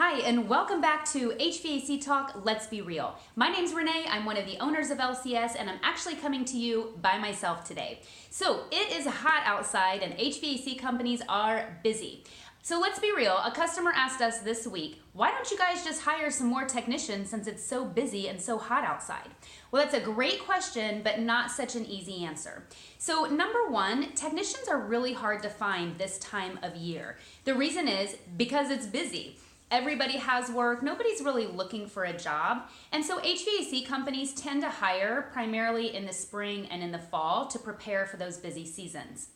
Hi, and welcome back to HVAC Talk, Let's Be Real. My name's Renee, I'm one of the owners of LCS, and I'm actually coming to you by myself today. So, it is hot outside and HVAC companies are busy. So let's be real, a customer asked us this week, why don't you guys just hire some more technicians since it's so busy and so hot outside? Well, that's a great question, but not such an easy answer. So number one, technicians are really hard to find this time of year. The reason is because it's busy. Everybody has work, nobody's really looking for a job, and so HVAC companies tend to hire primarily in the spring and in the fall to prepare for those busy seasons.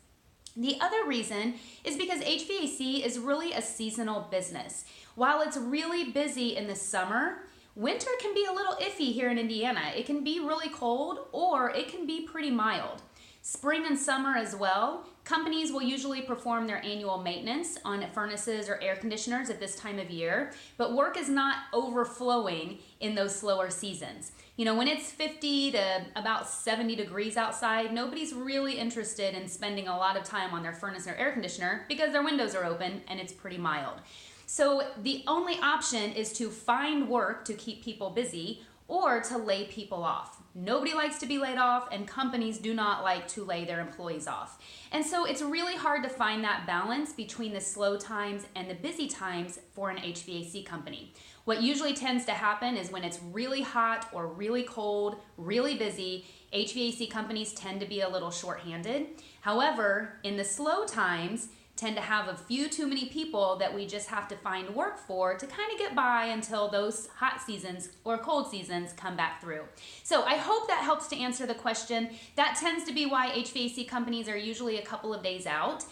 The other reason is because HVAC is really a seasonal business. While it's really busy in the summer, winter can be a little iffy here in Indiana. It can be really cold or it can be pretty mild. Spring and summer as well, companies will usually perform their annual maintenance on furnaces or air conditioners at this time of year, but work is not overflowing in those slower seasons. You know, when it's 50 to about 70 degrees outside, nobody's really interested in spending a lot of time on their furnace or air conditioner because their windows are open and it's pretty mild. So the only option is to find work to keep people busy or to lay people off. Nobody likes to be laid off, and companies do not like to lay their employees off. And so it's really hard to find that balance between the slow times and the busy times for an HVAC company. What usually tends to happen is when it's really hot or really cold, really busy, HVAC companies tend to be a little short-handed. However, in the slow times, tend to have a few too many people that we just have to find work for to kind of get by until those hot seasons or cold seasons come back through. So I hope that helps to answer the question. That tends to be why HVAC companies are usually a couple of days out.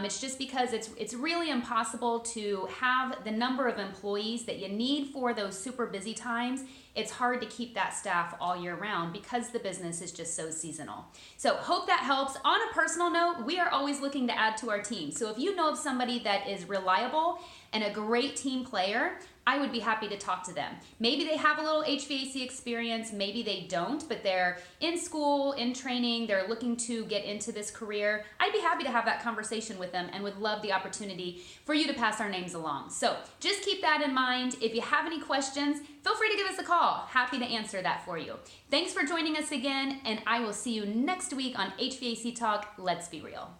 It's just because it's really impossible to have the number of employees that you need for those super busy times. It's hard to keep that staff all year round because the business is just so seasonal. So hope that helps. On a personal note, we are always looking to add to our team. So if you know of somebody that is reliable and a great team player, I would be happy to talk to them. Maybe they have a little HVAC experience, maybe they don't, but they're in school, in training, they're looking to get into this career. I'd be happy to have that conversation with them and would love the opportunity for you to pass our names along. So just keep that in mind. If you have any questions, feel free to give us a call. Happy to answer that for you. Thanks for joining us again, and I will see you next week on HVAC Talk, Let's Be Real.